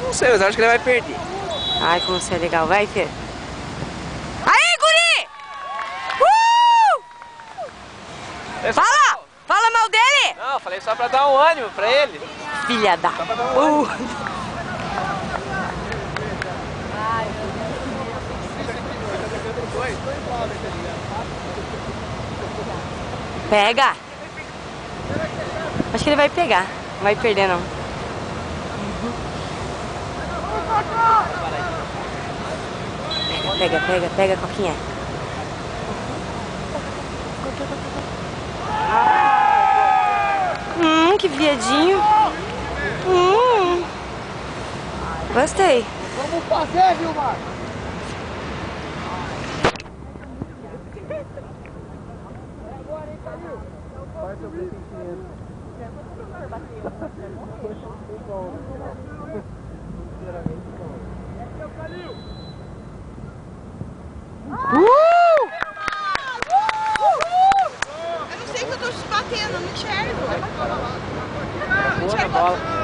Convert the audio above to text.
Não sei, mas acho que ele vai perder. Ai, como você é legal. Vai, Fê. Aí, guri! Fala! Fala mal dele! Não, falei só pra dar um ânimo pra ele. Filha da... Pega! Acho que ele vai pegar. Não vai perder, não. Pega, Coquinha. Que viadinho. Gostei. Vamos fazer, Vilmar! Eu não sei que eu tô te batendo, eu não enxergo. Boa na bola.